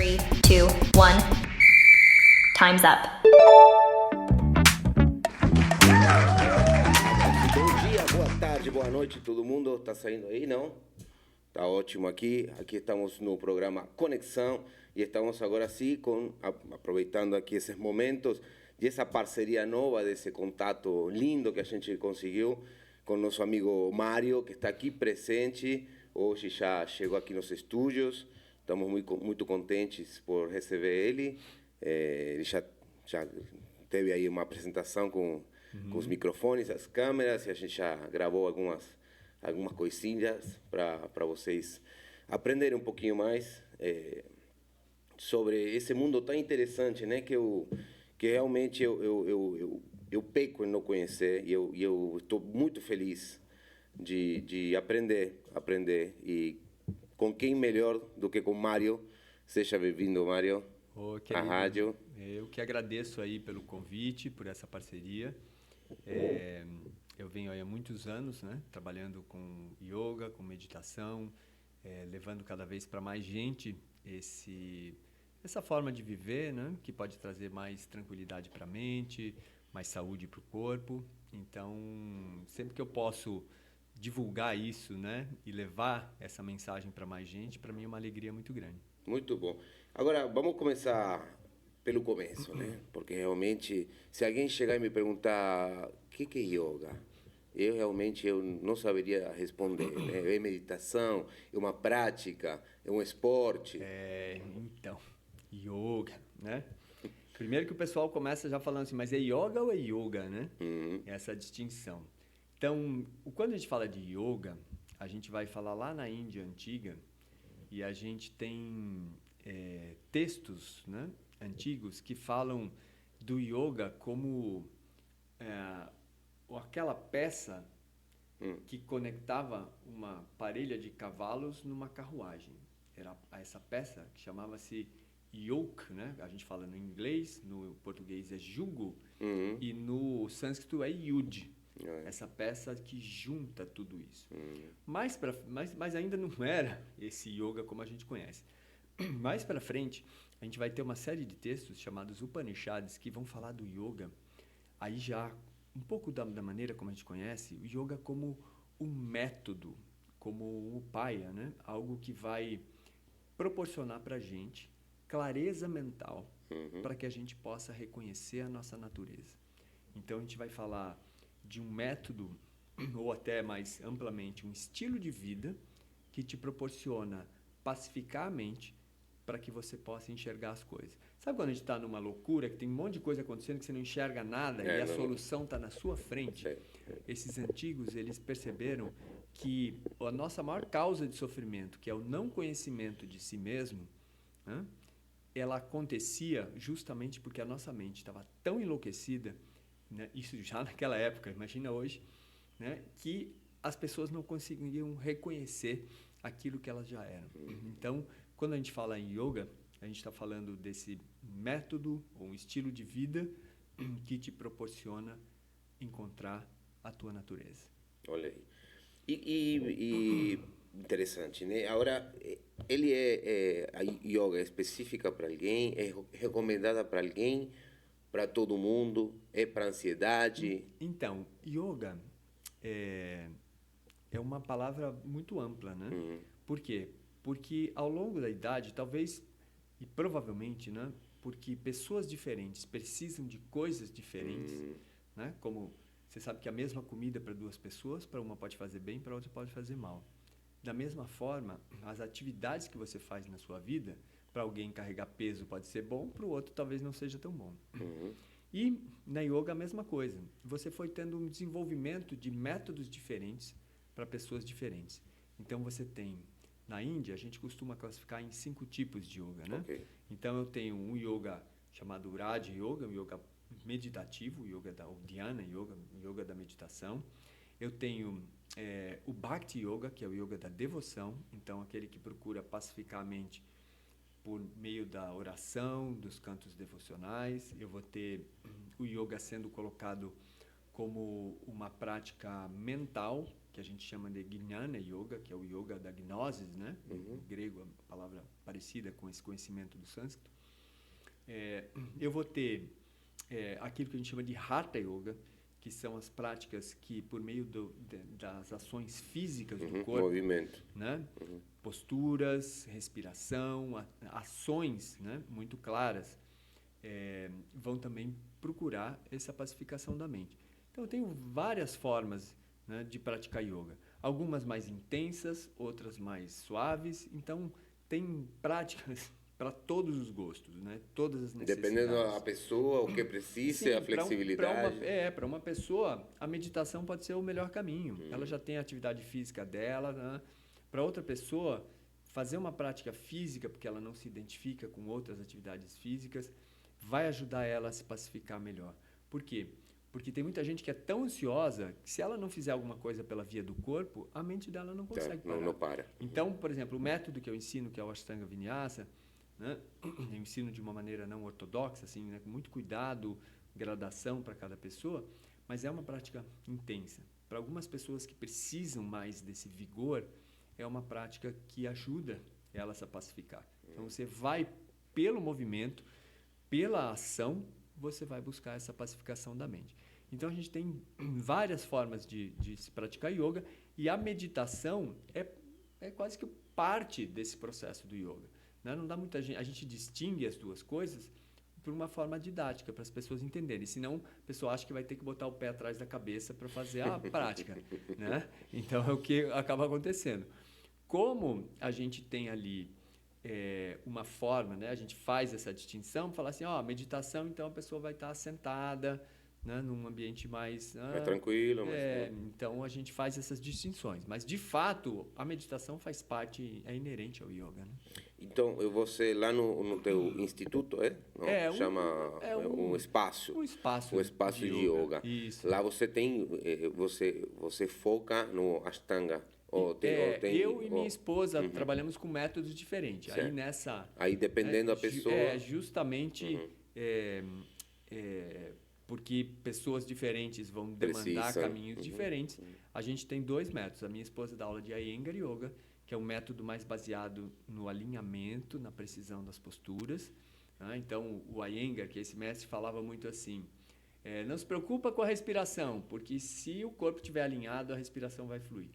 3, 2, 1. Time's up. Bom dia, boa tarde, boa noite, todo mundo tá saindo aí, não? Tá ótimo aqui. Aqui estamos no programa Conexão e estamos agora sim aproveitando aqui esses momentos e essa parceria nova, desse contato lindo que a gente conseguiu com nosso amigo Mário, que está aqui presente. Hoje já chegou aqui nos estúdios. Estamos muito contentes por receber ele. Ele já teve aí uma apresentação com os microfones, as câmeras, e a gente já gravou algumas coisinhas para vocês aprenderem um pouquinho mais sobre esse mundo tão interessante, né? Que realmente eu peco em não conhecer e eu estou muito feliz de aprender e com quem melhor do que com Mário. Seja bem-vindo, Mário, à rádio. Eu que agradeço aí pelo convite, por essa parceria. Eu venho aí há muitos anos, né, trabalhando com yoga, com meditação, levando cada vez para mais gente essa forma de viver, né, que pode trazer mais tranquilidade para a mente, mais saúde para o corpo. Então, sempre que eu posso divulgar isso, né, e levar essa mensagem para mais gente, para mim é uma alegria muito grande. Muito bom. Agora, vamos começar pelo começo, né? Porque realmente, se alguém chegar e me perguntar o que é yoga, eu não saberia responder, né? É meditação, é uma prática, é um esporte. Então, yoga, né? Primeiro que o pessoal começa já falando assim, mas é yoga ou é yoga, né? Essa distinção. Então, quando a gente fala de yoga, a gente vai falar lá na Índia antiga e a gente tem textos, né, antigos que falam do yoga como aquela peça que conectava uma parelha de cavalos numa carruagem. Era essa peça que chamava-se yoke, né? A gente fala no inglês, no português é jugo, e no sânscrito é yud. Essa peça que junta tudo isso. Mas ainda não era esse yoga como a gente conhece. Mais para frente, a gente vai ter uma série de textos chamados Upanishads que vão falar do yoga. Aí já um pouco da maneira como a gente conhece, o yoga como um método, como o upaya, né? Algo que vai proporcionar para a gente clareza mental para que a gente possa reconhecer a nossa natureza. Então, a gente vai falar de um método, ou até mais amplamente, um estilo de vida que te proporciona pacificar a mente para que você possa enxergar as coisas. Sabe quando a gente está numa loucura, que tem um monte de coisa acontecendo que você não enxerga nada e a solução está na sua frente? Esses antigos, eles perceberam que a nossa maior causa de sofrimento, que é o não conhecimento de si mesmo, né, ela acontecia justamente porque a nossa mente estava tão enlouquecida, né, isso já naquela época, imagina hoje, né, que as pessoas não conseguiam reconhecer aquilo que elas já eram. Então, quando a gente fala em yoga, a gente está falando desse método ou um estilo de vida que te proporciona encontrar a tua natureza. Olha aí. E interessante, né? Agora, a yoga é específica para alguém? É recomendada para alguém? Para todo mundo? É para ansiedade? Então, yoga é uma palavra muito ampla, né? Por quê? Porque ao longo da idade, talvez e provavelmente, né? Porque pessoas diferentes precisam de coisas diferentes, né? Como você sabe que a mesma comida para duas pessoas, para uma pode fazer bem, para outra pode fazer mal. Da mesma forma, as atividades que você faz na sua vida, para alguém carregar peso pode ser bom, para o outro talvez não seja tão bom. E na yoga a mesma coisa. Você foi tendo um desenvolvimento de métodos diferentes para pessoas diferentes. Então você tem, na Índia, a gente costuma classificar em 5 tipos de yoga, né? Então eu tenho um yoga chamado Raja Yoga, um yoga meditativo, o yoga da Dhyana Yoga, o yoga da meditação. Eu tenho o Bhakti Yoga, que é o yoga da devoção, então aquele que procura pacificar a mente por meio da oração, dos cantos devocionais. Eu vou ter o yoga sendo colocado como uma prática mental, que a gente chama de Jnana Yoga, que é o yoga da gnosis, né? Em grego, a palavra parecida com esse conhecimento do sânscrito. Eu vou ter aquilo que a gente chama de Hatha Yoga, que são as práticas que, por meio das ações físicas do corpo, movimento, né? Posturas, respiração, ações, né? Muito claras, vão também procurar essa pacificação da mente. Então, eu tenho várias formas, né, de praticar yoga. Algumas mais intensas, outras mais suaves. Então, tem práticas para todos os gostos, né? Todas as necessidades. dependendo da pessoa, o que precisa, Sim, a flexibilidade. Para uma pessoa, a meditação pode ser o melhor caminho. Ela já tem a atividade física dela, né? Para outra pessoa, fazer uma prática física, porque ela não se identifica com outras atividades físicas, vai ajudar ela a se pacificar melhor. Por quê? Porque tem muita gente que é tão ansiosa que, se ela não fizer alguma coisa pela via do corpo, a mente dela não consegue parar. Não para. Então, por exemplo, o método que eu ensino, que é o Ashtanga Vinyasa, né? Eu ensino de uma maneira não ortodoxa, assim, né? Com muito cuidado, gradação para cada pessoa, mas é uma prática intensa. Para algumas pessoas que precisam mais desse vigor, é uma prática que ajuda elas a pacificar. Então, você vai pelo movimento, pela ação, você vai buscar essa pacificação da mente. Então, a gente tem várias formas de se praticar yoga, e a meditação é quase que parte desse processo do yoga. Né? Não dá muita gente, a gente distingue as duas coisas por uma forma didática, para as pessoas entenderem. Senão, a pessoa acha que vai ter que botar o pé atrás da cabeça para fazer a prática. Né? Então, é o que acaba acontecendo. Como a gente tem ali uma forma, né? A gente faz essa distinção, falar assim, meditação, então a pessoa vai estar sentada, né? Num ambiente mais tranquilo. Então, a gente faz essas distinções. Mas, de fato, a meditação faz parte, é inerente ao yoga. Né? Então, você lá no teu instituto, Não, chama um espaço. Um espaço. Um espaço de yoga. Isso. Lá você tem, você foca no Ashtanga. Eu e minha esposa trabalhamos com métodos diferentes. Certo. Aí dependendo da pessoa. Justamente porque pessoas diferentes vão demandar caminhos diferentes. A gente tem 2 métodos. A minha esposa dá aula de Iyengar Yoga, que é um método mais baseado no alinhamento, na precisão das posturas. Né? Então, o Iyengar, que esse mestre falava muito assim, não se preocupa com a respiração, porque se o corpo estiver alinhado, a respiração vai fluir.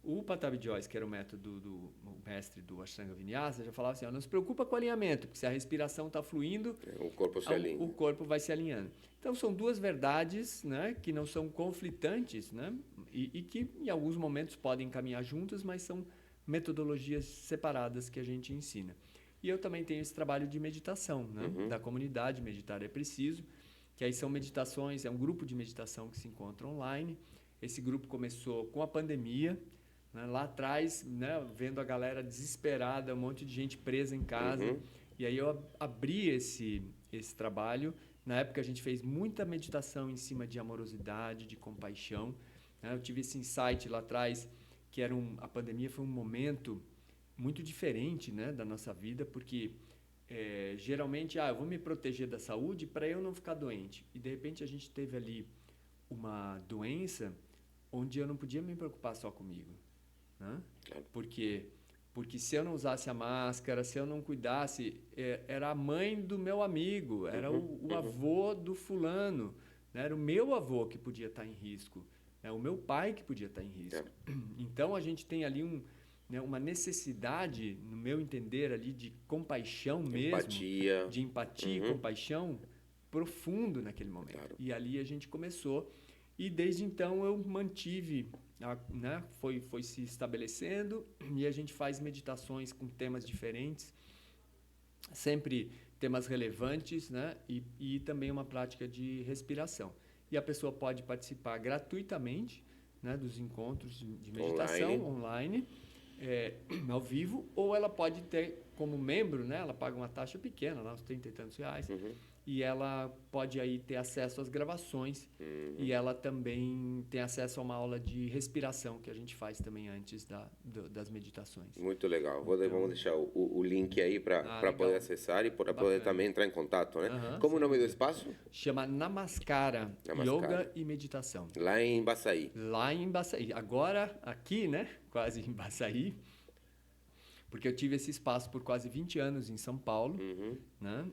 O Patabi Jois, que era o método do mestre do Ashtanga Vinyasa, já falava assim, não se preocupa com o alinhamento, porque se a respiração está fluindo, o corpo se alinha. O corpo vai se alinhando. Então, são 2 verdades, né, que não são conflitantes, né, e que em alguns momentos podem caminhar juntas, mas são metodologias separadas que a gente ensina. E eu também tenho esse trabalho de meditação, né, da comunidade Meditar é Preciso, que aí são meditações, é um grupo de meditação que se encontra online. Esse grupo começou com a pandemia, né, lá atrás, né, vendo a galera desesperada, um monte de gente presa em casa. E aí eu abri esse trabalho. Na época a gente fez muita meditação em cima de amorosidade, de compaixão. Né? Eu tive esse insight lá atrás, que a pandemia foi um momento muito diferente, né, da nossa vida, porque geralmente, eu vou me proteger da saúde para eu não ficar doente. E, de repente, a gente teve ali uma doença onde eu não podia me preocupar só comigo. Né? Porque se eu não usasse a máscara, se eu não cuidasse, era a mãe do meu amigo, era o avô do fulano, né? Era o meu avô que podia estar em risco, né? O meu pai que podia estar em risco. Então, a gente tem ali uma necessidade, no meu entender, ali de compaixão mesmo, de empatia e compaixão profundo naquele momento. Claro. E ali a gente começou, e desde então eu mantive, né, foi se estabelecendo, e a gente faz meditações com temas diferentes, sempre temas relevantes, né, e também uma prática de respiração. E a pessoa pode participar gratuitamente, né, dos encontros de meditação online. ao vivo, ou ela pode ter como membro, né? Ela paga uma taxa pequena, lá uns 30 e tantos reais, e ela pode aí ter acesso às gravações, e ela também tem acesso a uma aula de respiração que a gente faz também antes das meditações. Muito legal. Então, Vamos deixar o link aí para legal. poder acessar e para poder também entrar em contato, né? Aham, Como o sem nome do dúvida. espaço? Chama Namaskara, Namaskara. Yoga e Meditação. Lá em Baçaí. Lá em Baçaí. Agora, aqui, né? Quase em Baçaí. Porque eu tive esse espaço por quase 20 anos em São Paulo, né?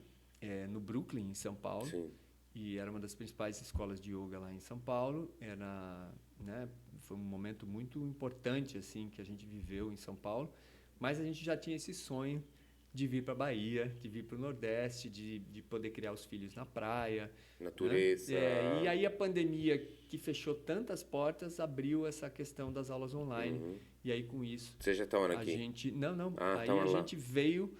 No Brooklyn, em São Paulo. Sim. E era uma das principais escolas de yoga lá em São Paulo. Né? Foi um momento muito importante assim que a gente viveu em São Paulo. Mas a gente já tinha esse sonho de vir para a Bahia, de vir para o Nordeste, de poder criar os filhos na praia. Natureza. Né? E aí a pandemia, que fechou tantas portas, abriu essa questão das aulas online. E aí com isso... Vocês já estavam a aqui? gente... Não. Ah, aí estavam a lá. gente veio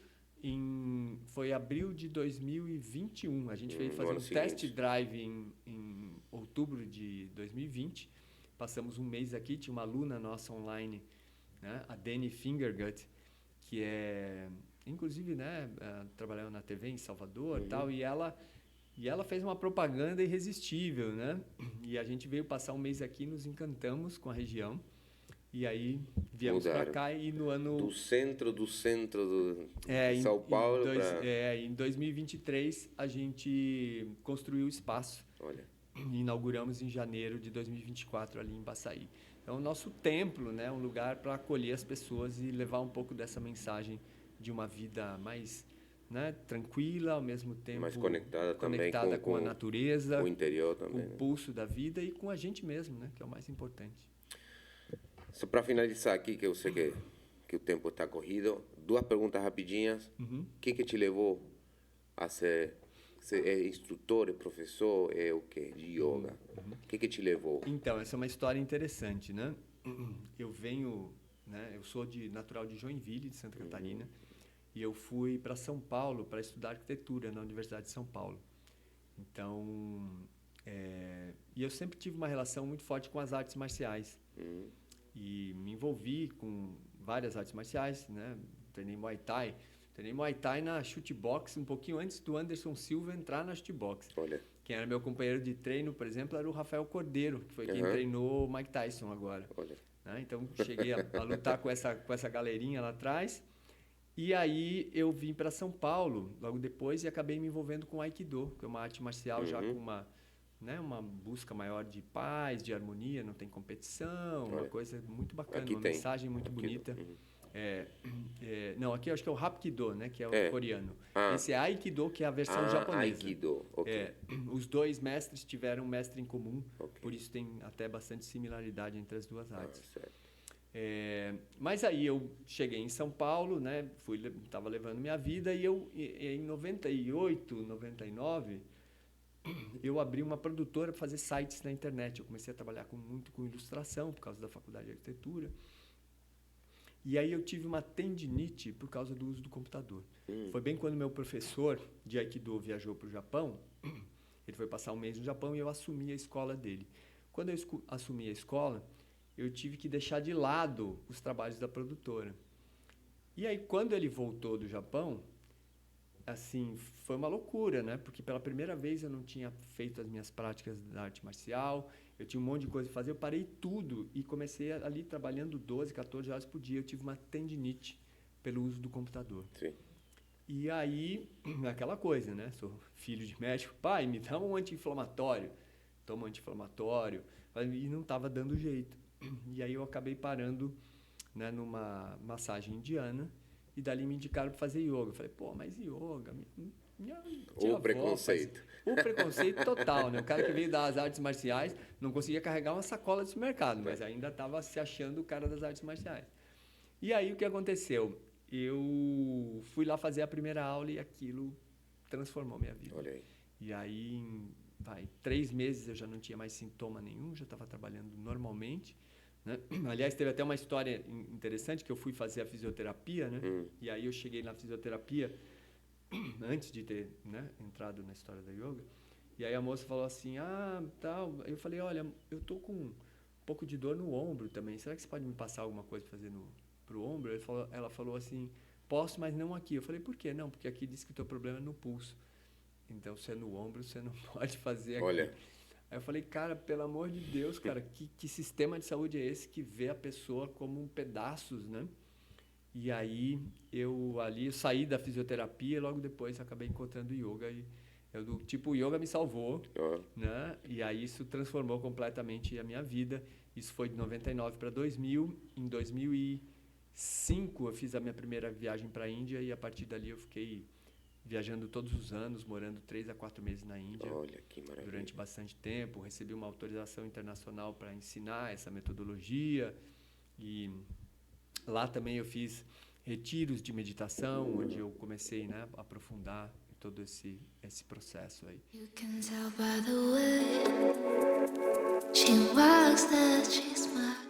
foi abril de 2021. A gente veio no fazer ano um test seguinte. drive em outubro de 2020. Passamos um mês aqui, tinha uma aluna nossa online, né? A Dani Fingergut, que é... Inclusive, né, trabalhando na TV em Salvador e tal, e ela fez uma propaganda irresistível, né? E a gente veio passar um mês aqui, nos encantamos com a região, e aí viemos para cá e no ano... Do centro de em São Paulo para... em 2023, a gente construiu o espaço. Olha. E inauguramos em janeiro de 2024 ali em Baçaí. É o nosso templo, né? Um lugar para acolher as pessoas e levar um pouco dessa mensagem de uma vida mais, né, tranquila, ao mesmo tempo mais conectada também com a natureza, com o interior também, com o pulso da vida e com a gente mesmo, né, que é o mais importante. Só para finalizar aqui, que eu sei que o tempo está corrido, duas perguntas rapidinhas. O que te levou a ser instrutor, professor, o quê? De yoga? O que te levou? Então, essa é uma história interessante, né? Eu venho, né, eu sou natural de Joinville, de Santa Catarina. E eu fui para São Paulo para estudar arquitetura na Universidade de São Paulo. Então, e eu sempre tive uma relação muito forte com as artes marciais. E me envolvi com várias artes marciais, né? Treinei Muay Thai. Treinei Muay Thai na Chutebox um pouquinho antes do Anderson Silva entrar na Chutebox. Olha. Quem era meu companheiro de treino, por exemplo, era o Rafael Cordeiro, que foi quem treinou o Mike Tyson agora. Olha. Né? Então, cheguei a lutar com essa galerinha lá atrás. E aí eu vim para São Paulo logo depois e acabei me envolvendo com o Aikido, que é uma arte marcial já com uma busca maior de paz, de harmonia, não tem competição, uma coisa muito bacana, aqui uma tem. mensagem muito bonita. Não, aqui eu acho que é o Hapkido, né, que é o coreano. Esse é Aikido, que é a versão japonesa. Aikido, ok. Os dois mestres tiveram um mestre em comum, por isso tem até bastante similaridade entre as duas artes. Certo. Mas aí eu cheguei em São Paulo, né? Estava levando minha vida e em 98, 99, eu abri uma produtora para fazer sites na internet. Eu comecei a trabalhar muito com ilustração por causa da faculdade de arquitetura. E aí eu tive uma tendinite por causa do uso do computador. Foi bem quando meu professor de Aikido viajou para o Japão. Ele foi passar um mês no Japão e eu assumi a escola dele. Quando eu assumi a escola, eu tive que deixar de lado os trabalhos da produtora. E aí, quando ele voltou do Japão, assim, foi uma loucura, né? Porque pela primeira vez eu não tinha feito as minhas práticas da arte marcial, eu tinha um monte de coisa para fazer, eu parei tudo e comecei ali trabalhando 12, 14 horas por dia. Eu tive uma tendinite pelo uso do computador. Sim. E aí, aquela coisa, né? Sou filho de médico, pai, me dá um anti-inflamatório. Toma um anti-inflamatório. E não estava dando jeito. E aí eu acabei parando, né, numa massagem indiana e dali me indicaram para fazer yoga. Eu falei, pô, mas yoga... O preconceito. O preconceito total, né? O cara que veio das artes marciais não conseguia carregar uma sacola de supermercado, mas ainda estava se achando o cara das artes marciais. E aí o que aconteceu? Eu fui lá fazer a primeira aula e aquilo transformou minha vida. Olha aí. E aí, em 3 meses eu já não tinha mais sintoma nenhum, já estava trabalhando normalmente. Né? Aliás, teve até uma história interessante que eu fui fazer a fisioterapia, né? E aí eu cheguei na fisioterapia antes de ter, né, entrado na história da yoga. E aí a moça falou assim, tal. Eu falei, olha, eu tô com um pouco de dor no ombro também. Será que você pode me passar alguma coisa para fazer pro ombro, ela falou assim, posso, mas não aqui. Eu falei, por quê? Não, porque aqui diz que o teu problema é no pulso. Então, se é no ombro, você não pode fazer aqui. Olha. Aí eu falei, cara, pelo amor de Deus, cara, que sistema de saúde é esse que vê a pessoa como pedaços, né? E aí, eu saí da fisioterapia e logo depois acabei encontrando yoga e o yoga me salvou, né? E aí isso transformou completamente a minha vida. Isso foi de 99 para 2000. Em 2005 eu fiz a minha primeira viagem para a Índia e a partir dali eu fiquei viajando todos os anos, morando 3 a 4 meses na Índia. Olha, que maravilha. Durante bastante tempo, recebi uma autorização internacional para ensinar essa metodologia e lá também eu fiz retiros de meditação, onde eu comecei, né, a aprofundar todo esse processo aí. You can tell by the way she walks that she smiles.